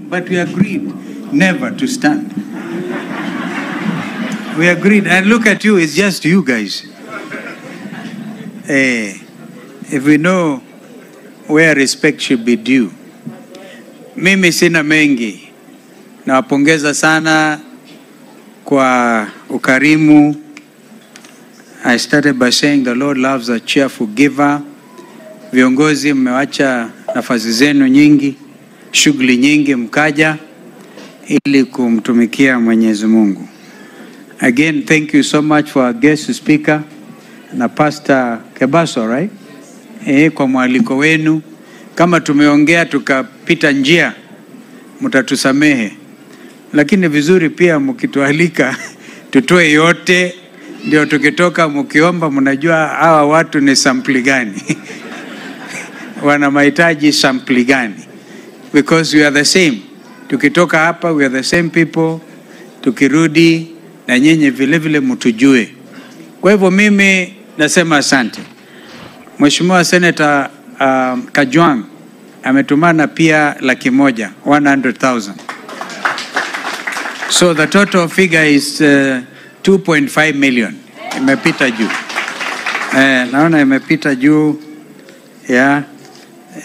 But we agreed never to stand. We agreed. And look at you, it's just you guys. If we know where respect should be due. Mimi sina mengi. Nawapongeza sana kwa ukarimu. I started by saying the Lord loves a cheerful giver. Viongozi mmewacha nafasi zenu nyingi, shughuli nyingi mkaja ili kumtumikia Mwenyezi Mungu. Again, thank you so much for our guest speaker na Pastor Kebaso, right? Kwa mwaliko wenu. Kama tumeongea tukapita njia, mtatusamehe. Lakini vizuri pia mkitualika tutoe yote, ndio tukitoka mkiomba mnajua hawa watu ni sampli gani. Wana mahitaji sampli gani. Because we are the same. Tukitoka hapa we are the same people. Tukirudi na nyenye vile vile mtujue. Kwa hivyo mimi nasema asante. Mheshimiwa Senator Kajwang ametumana pia 100,000. So the total figure is 2.5 million. Imepita juu. Naona imepita juu ya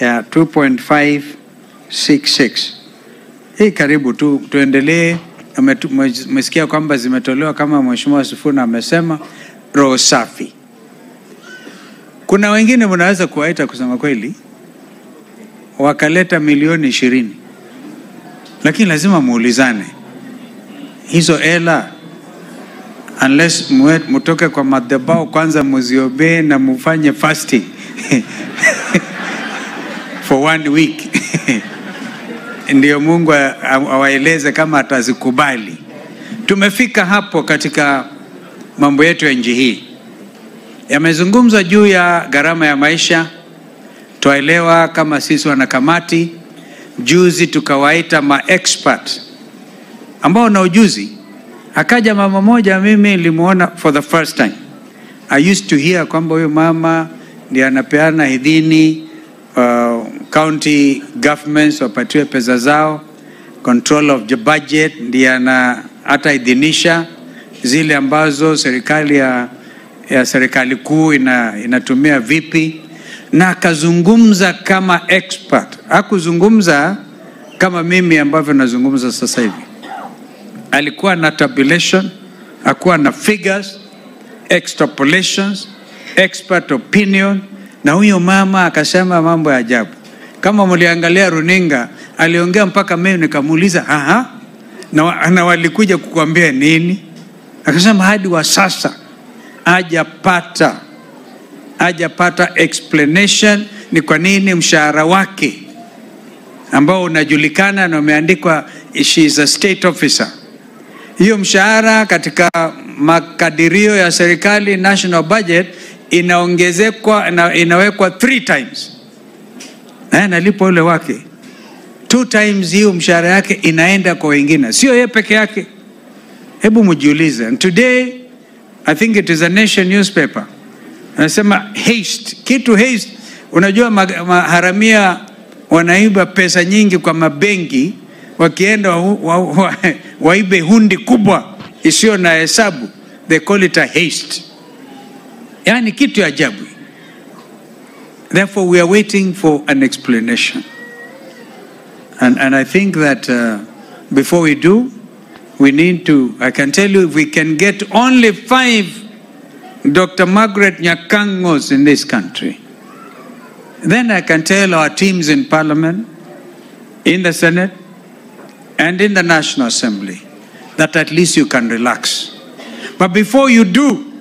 2.566. Hii karibu tuendelee. Umesikia kwamba zimetolewa kama Mheshimiwa Sifuna amesema, roho safi. Kuna wengine mnaweza kuwaita kusema kweli wakaleta milioni 20. Lakini lazima muulizane. Hizo hela unless mutoke kwa madhabahu kwanza muziobe na mufanye fasting for 1 week. Ndio Mungu awaeleze kama atazikubali. Tumefika hapo katika mambo yetu ya nchi hii. Yamezungumzwa juu ya gharama ya maisha. Tuelewa kama sisi wanakamati, juzi tukawaita ma-expert ambao na ujuzi. Akaja mama moja mimi nilimuona for the first time. I used to hear kwamba huyo mama ndiye anapeana idhini county governments wapatiwe pesa zao, control of the budget ndiye hata idhinisha zile ambazo serikali ya serikali kuu inatumia vipi, na akazungumza kama expert. Hakuzungumza kama mimi ambavyo nazungumza sasa hivi. Alikuwa na tabulation, alikuwa na figures, extrapolations, expert opinion, na huyo mama akasema mambo ya ajabu. Kama mliangalia runinga, aliongea mpaka mimi nikamuuliza, na walikuja kukuambia nini? Akasema hadi wa sasa hajapata explanation ni kwa nini mshahara wake ambao unajulikana na umeandikwa she is a state officer. Hiyo mshahara katika makadirio ya serikali national budget inaongezekwa na inawekwa 3 times. Na analipo yule wake 2 times hiyo mshahara yake inaenda kwa wengine. Sio yeye peke yake. Hebu mjiulize. And today I think it is a Nation newspaper. Anasema haste. Kitu haste. Unajua maharamia wanaiba pesa nyingi kwa mabenki, wakienda waibe hundi kubwa isiyo na hesabu. They call it a haste. Yani kitu ya ajabu. Therefore we are waiting for an explanation. And I think that before we do, we need to, I can tell you, if we can get only 5 Dr. Margaret Nyakangos in this country, then I can tell our teams in Parliament, in the Senate, and in the National Assembly, that at least you can relax. But before you do,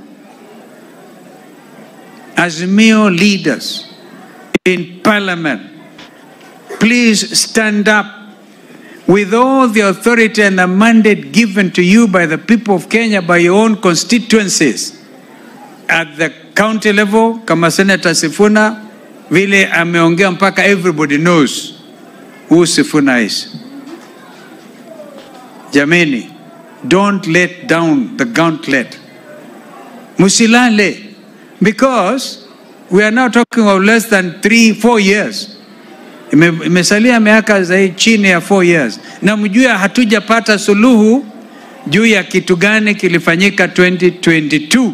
as mere leaders in Parliament, please stand up with all the authority and the mandate given to you by the people of Kenya, by your own constituencies. At the county level, kama Senator Sifuna, vile ameongea mpaka everybody knows who Sifuna is. Jameni, don't let down the gauntlet. Musilale, because We are now talking of less than 3-4 years. Imesalia miaka zaidi chini ya 4 years. Na mjue hatujapata suluhu juu ya kitu gani kilifanyika 2022.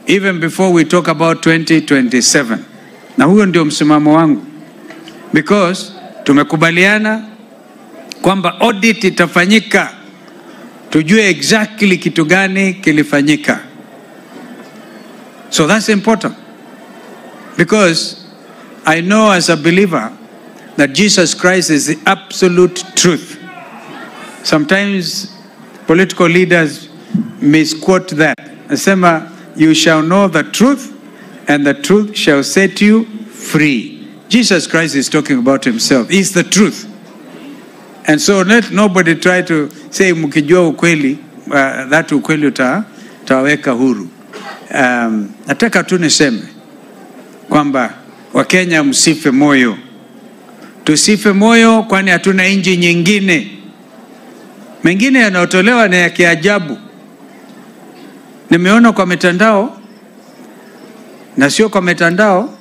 Even before we talk about 2027. Na huyo ndio msimamo wangu. Because tumekubaliana kwamba audit itafanyika. Tujue exactly kitu gani kilifanyika. So that's important. Because I know as a believer that Jesus Christ is the absolute truth. Sometimes political leaders misquote that. Asema, you shall know the truth and the truth shall set you free. Jesus Christ is talking about himself. He's the truth. And so let nobody try to say mkijua ukweli, that ukweli utaweka huru. Nataka tu niseme kwamba Wakenya msife moyo. Tusife moyo kwani hatuna nchi nyingine. Mengine yanayotolewa na ya kiajabu. Nimeona kwa mitandao, na sio kwa mitandao,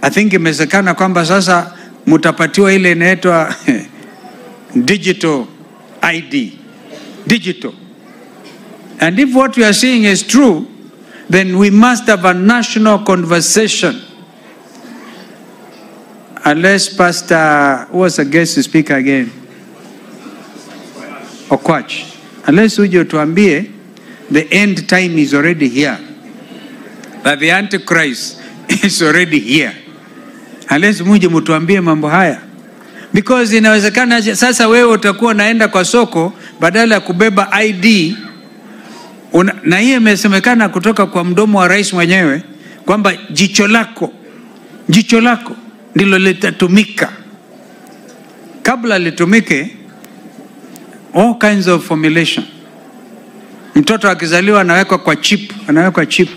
I think imezekana kwamba sasa mutapatiwa ile inaitwa digital ID. Digital. And if what we are seeing is true, then we must have a national conversation. Unless Pastor, who was a guest speaker again? Okwach. Unless uje tuambie, the end time is already here. That the Antichrist is already here. Unless muje mutuambie mambo haya. Because inawezekana sasa wewe utakuwa naenda kwa soko badala ya kubeba ID. Na hii imesemekana kutoka kwa mdomo wa rais mwenyewe kwamba jicho lako ndilo litatumika. Kabla litumike, all kinds of formulation. Mtoto akizaliwa anawekwa kwa chip.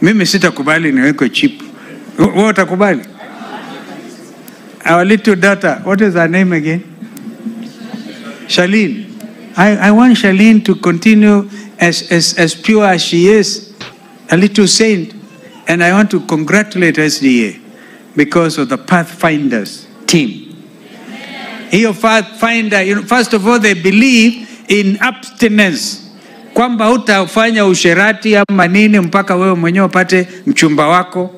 Mimi sitakubali niwekwe chip. Wewe utakubali? Our little daughter, what is her name again? Charlene. I want Charlene to continue as pure as she is, a little saint. And I want to congratulate SDA because of the Pathfinders team. Hiyo Pathfinder, first of all, they believe in abstinence. Kwamba hutafanya usherati ama nini mpaka wewe mwenyewe upate mchumba wako,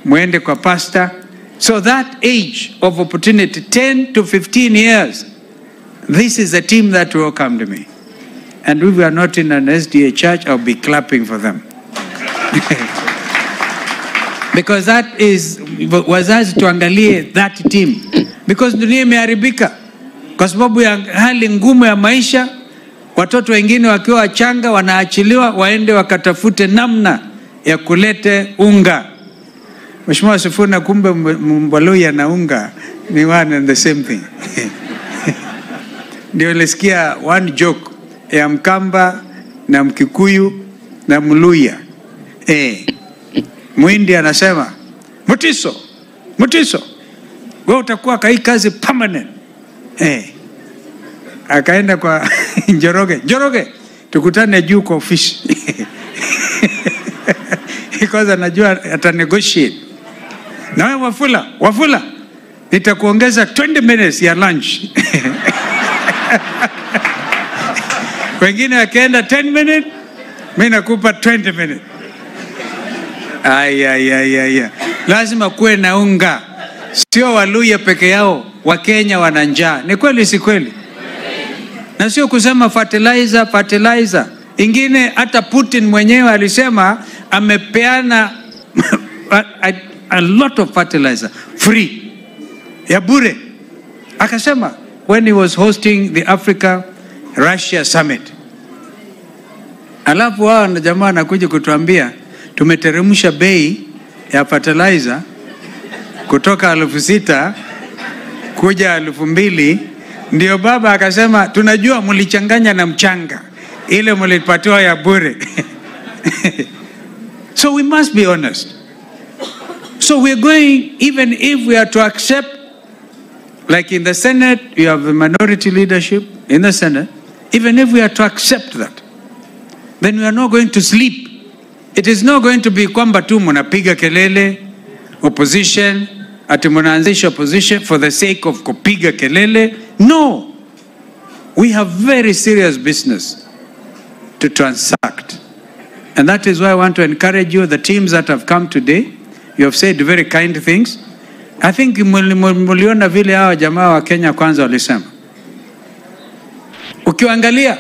muende kwa pastor. So that age of opportunity, 10 to 15 years, this is a team that welcomed me. And if we are not in an SDA church, I'll be clapping for them. Because that is, wazazi tuangalie that team. Because dunia imeharibika. Kwa sababu ya hali ngumu ya maisha, watoto wengine wakiwa wachanga wanaachiliwa waende wakatafute namna ya kulete unga. Mheshimiwa Sifuna, kumbe Mbwaluya na unga ni one and the same thing. Ndio nilisikia one joke ya Mkamba na Mkikuyu na Mluya. Muhindi anasema, Mutiso, wewe utakuwa kwa hii kazi permanent. Akaenda kwa Njoroge, tukutane juu kwa ofisi. Because anajua ata negotiate. Na wewe Wafula, nitakuongeza 20 minutes ya lunch. Wengine akaenda 10 minutes, mimi nakupa 20 minutes. Ay. Lazima kuwe na unga. Sio Waluya peke yao, Wakenya wana njaa. Ni kweli si kweli? Na sio kusema fertilizer. Ingine hata Putin mwenyewe alisema amepeana a lot of fertilizer free ya bure. Akasema when he was hosting the Africa-Russia summit. Alafu wao na jamaa anakuja kutuambia tumeteremsha bei ya fertilizer kutoka 6,000 kuja 2,000. Ndio baba akasema tunajua mlichanganya na mchanga ile mlipatiwa ya bure. So we must be honest. So we're going, even if we are to accept, like in the Senate, you have the minority leadership in the Senate, even if we are to accept that, then we are not going to sleep It is not going to be kwamba tu mnapiga kelele opposition, ati mnaanzisha opposition for the sake of kupiga kelele. No. We have very serious business to transact. And that is why I want to encourage you, the teams that have come today, you have said very kind things. I think muliona vile hawa jamaa wa Kenya Kwanza walisema. Ukiangalia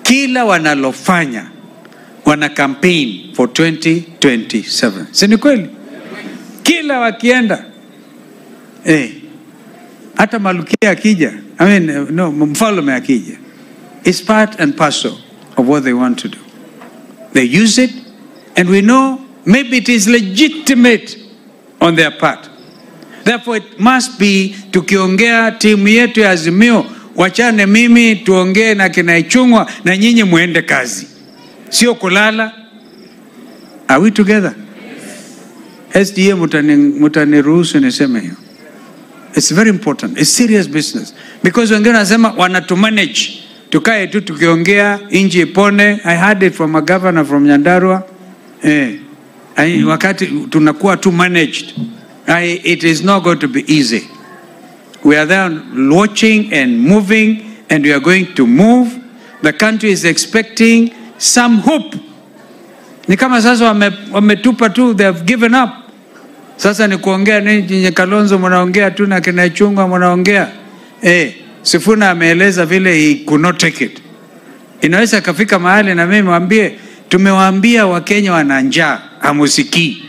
kila wanalofanya, wana campaign for 2027. Si ni kweli? Kila wakienda hata Malkia akija, mfalme akija, it's part and parcel of what they want to do. They use it, and we know maybe it is legitimate on their part. Therefore it must be, tukiongea timu yetu ya Azimio, wachane mimi tuongee na kina Ichung'wa na nyinyi muende kazi, sio kulala. Are we together? SDA mutaniruhusu niseme hiyo. It's very important. It's serious business. Because wengine wanasema wanatumanage. Tukae tu tukiongea inji ipone. I heard it from a governor from Nyandarua. Wakati tunakuwa too managed. It is not going to be easy. We are there watching and moving, and we are going to move. The country is expecting some hope. Ni kama sasa wametupa tu, they have given up. Sasa ni kuongea nini? Kalonzo mnaongea tu na kina Ichung'wa mnaongea. Sifuna ameeleza vile he could not take it. Inaweza kafika mahali na mimi mwambie, tumewaambia Wakenya wana njaa, hamusikii.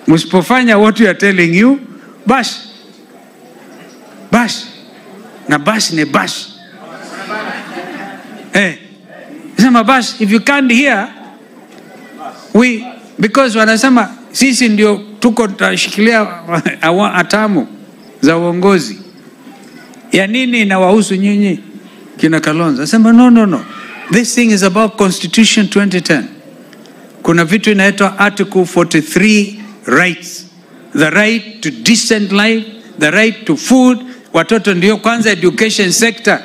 Msipofanya what we are telling you, bash. Na bash ni bash. Sema bash, if you can't hear, because wanasema sisi ndio tuko tashikilia atamu za uongozi. Ya nini inawahusu nyinyi kina Kalonzo? Sema no. This thing is about Constitution 2010. Kuna vitu inaitwa Article 43 rights. The right to decent life, the right to food. Watoto ndio kwanza education sector.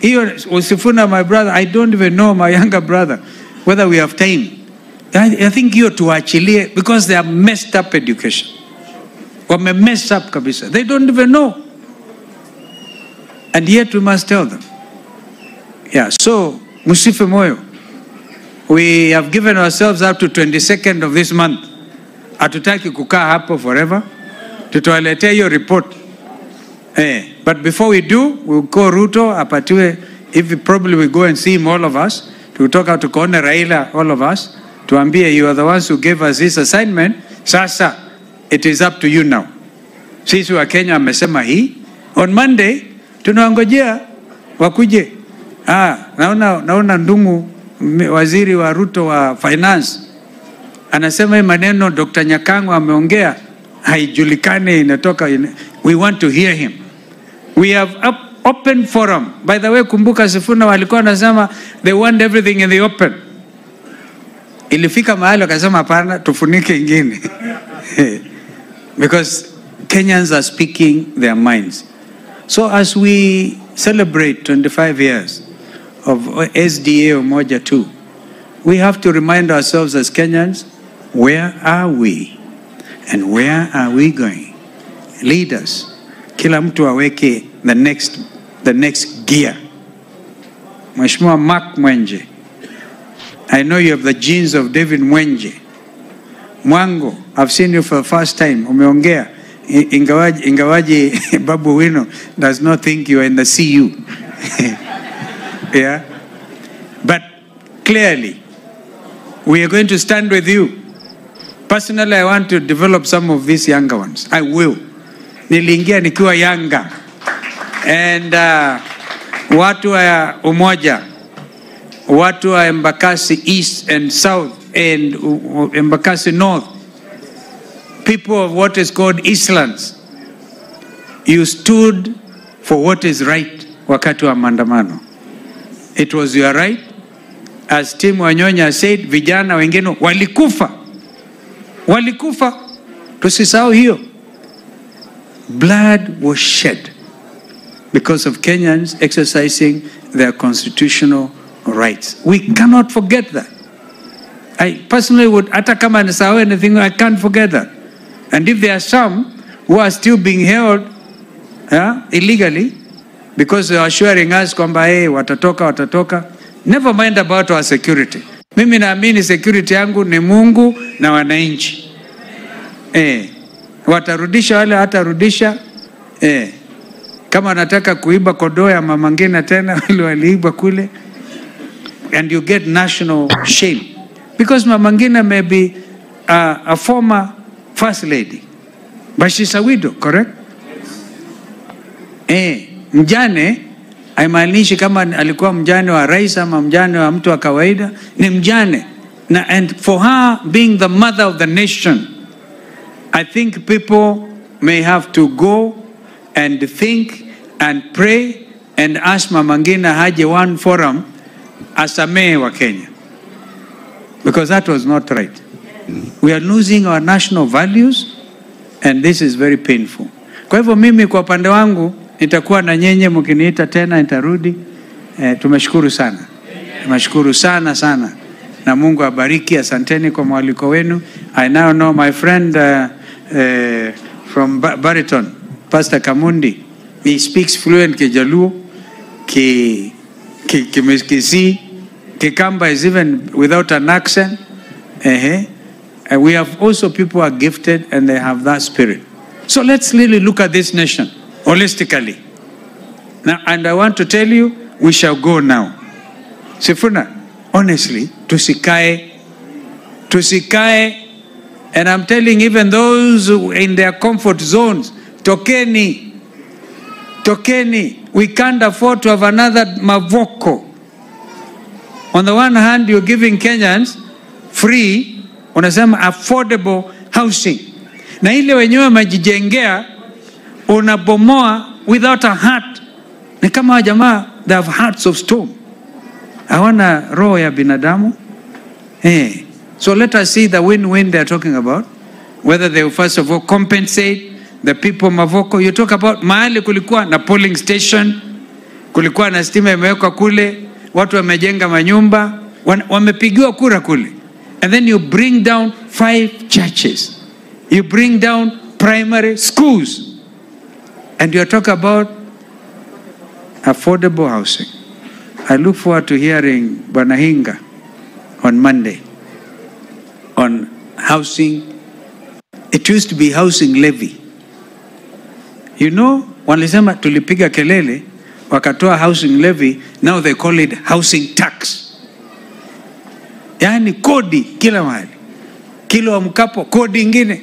Hiyo usifuna my brother, I don't even know my younger brother whether we have time. I think hiyo tuachilie, because they have messed up education. Wame messed up kabisa. They don't even know. And yet we must tell them. Yeah, so musife moyo. We have given ourselves up to 22nd of this month. Hatutaki kukaa hapo forever. Tutawaletea hiyo report. But before we do, we'll call Ruto apatiwe. If probably we go and see him, all of us. Tutoka tukaone Raila, all of us. Tuambie, you are the ones who gave us this assignment. Sasa, it is up to you now. Sisi wa Kenya amesema hii. On Monday, tunawangojea wakuje. Naona Ndung'u, waziri wa Ruto wa finance, anasema hii maneno Dr. Nyakang'o ameongea haijulikane inatoka. We want to hear him. We have open forum. By the way, kumbuka Sifuna walikuwa wanasema they want everything in the open. Ilifika mahali wakasema hapana, tufunike ingine. Because Kenyans are speaking their minds. So as we celebrate 25 years of SDA Umoja 2, we have to remind ourselves as Kenyans, where are we and where are we going? Leaders, kila mtu aweke the next gear. Mheshimiwa Mark Mwenje, I know you have the genes of David Mwenje. Mwango, I've seen you for the first time. Umeongea. Ingawaji Babu Wino does not think you are in the CU. Yeah. But clearly, we are going to stand with you. Personally, I want to develop some of these younger ones. I will. Niliingia nikiwa younger. And watu wa Umoja, watu wa Embakasi East and South and Embakasi North, people of what is called Eastlands, you stood for what is right wakati wa maandamano. It was your right. As Tim Wanyonya said, vijana wengine walikufa. Tusisahau hiyo. Blood was shed because of Kenyans exercising their constitutional rights. We cannot forget that. I personally would, hata kama nisahau anything, I can't forget that. And if there are some who are still being held illegally, because they are assuring us kwamba hey, watatoka, never mind about our security. Mimi naamini security yangu ni Mungu na wananchi. Watarudisha wale hatarudisha. Kama nataka kuiba kodoo ya mama ngine tena wale waliiba kule, and you get national shame because mama ngine may be a former first lady, but she's a widow, correct? Mjane haimaanishi kama alikuwa mjane wa rais ama mjane wa mtu wa kawaida, ni mjane. And for her being the mother of the nation, I think people may have to go and think and pray and ask Mama Ngina haje one forum asamehe wa Kenya, because that was not right. We are losing our national values and this is very painful. Kwa hivyo mimi kwa upande wangu nitakuwa na nyenye, mkiniita tena nitarudi. Tumeshukuru sana. Tumeshukuru sana. Na Mungu abariki. Asanteni kwa mwaliko wenu. I now know my friend from Bariton, Pastor Kamundi. He speaks fluent Kijaluo, Kimeskisi, Kikamba is even without an accent. And we have also people who are gifted and they have that spirit. So let's really look at this nation holistically. Now, and I want to tell you, we shall go now. Sifuna, honestly, tusikae. And I'm telling even those who in their comfort zones, tokeni. We can't afford to have another Mavoko. On the one hand, you're giving Kenyans free, unasema affordable housing. Na ile wenyewe majijengea, unabomoa without a heart. Ni kama jamaa, they have hearts of stone. Hawana roho ya binadamu. So let us see the win-win they're talking about. Whether they will first of all compensate the people Mavoko. You talk about mahali kulikuwa na polling station, kulikuwa na stima imewekwa kule, watu wamejenga manyumba, wamepigiwa kura kule. And then you bring down 5 churches. You bring down primary schools. And you talk about affordable housing. I look forward to hearing Banahinga on Monday on housing. It used to be housing levy. You know, walisema tulipiga kelele, wakatoa housing levy, now they call it housing tax. Yani kodi kila mahali. Kilo wa mkapo, kodi ingine,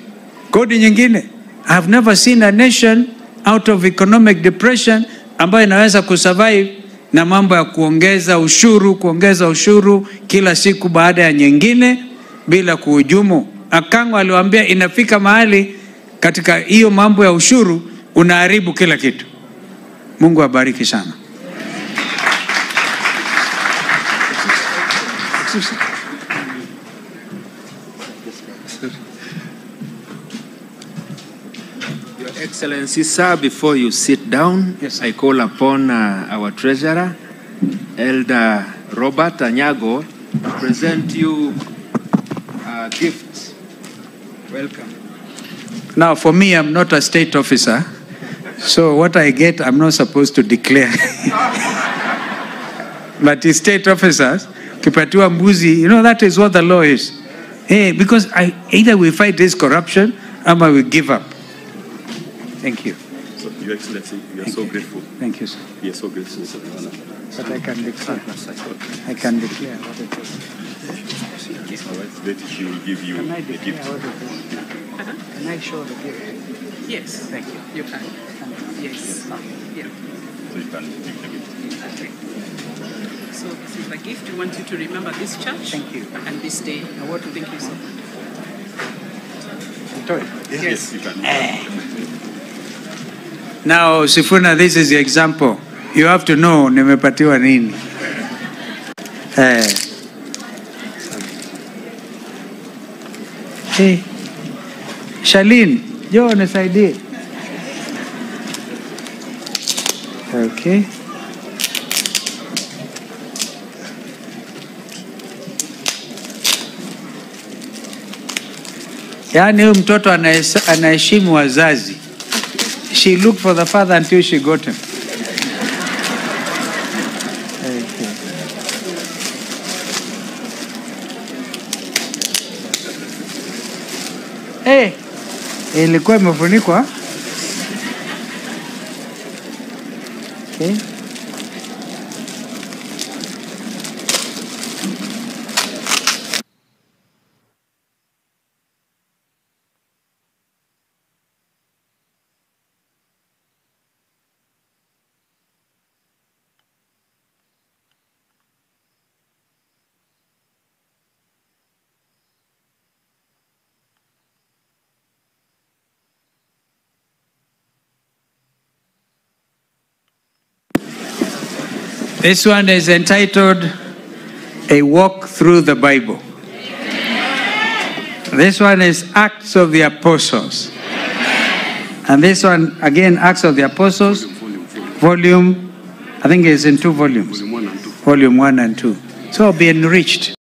kodi nyingine. I have never seen a nation out of economic depression ambayo inaweza kusurvive na mambo ya kuongeza ushuru kila siku baada ya nyingine bila kuhujumu. Akango aliwaambia inafika mahali katika hiyo mambo ya ushuru unaharibu kila kitu. Mungu abariki sana. Your Excellency, sir, before you sit down, yes, I call upon our treasurer, Elder Robert Anyago, to present you a gift. Welcome. Now, for me, I'm not a state officer, so what I get, I'm not supposed to declare. But the state officers, kipatiwa mbuzi, you know, that is what the law is. Hey, because either we fight this corruption, or we give up. Thank you. So, Your Excellency, we are so grateful. Thank you, sir. We are so grateful, sir. But I can declare. I can declare what it is. All right, that she will give you Can I the declare gift. what it is? Can I show the gift? Yes. Thank you. You can. Yes. Yeah. So you can give the gift. Okay. So this is the gift. We want you to remember this church. Thank you. And this day. Now what do Thank you, sir. Yes, you can. Now, Sifuna, this is the example. You have to know nimepatiwa nini. Hey, Shalin, jo nisaidie. Okay. Yaani huyu mtoto anaheshimu wazazi. She looked for the father until she got him. Hey, ilikuwa imefunikwa. Okay. This one is entitled A Walk Through the Bible. This one is Acts of the Apostles. And this one, again, Acts of the Apostles, volume, I think it's in 2 volumes. Volume 1 and 2. So be enriched.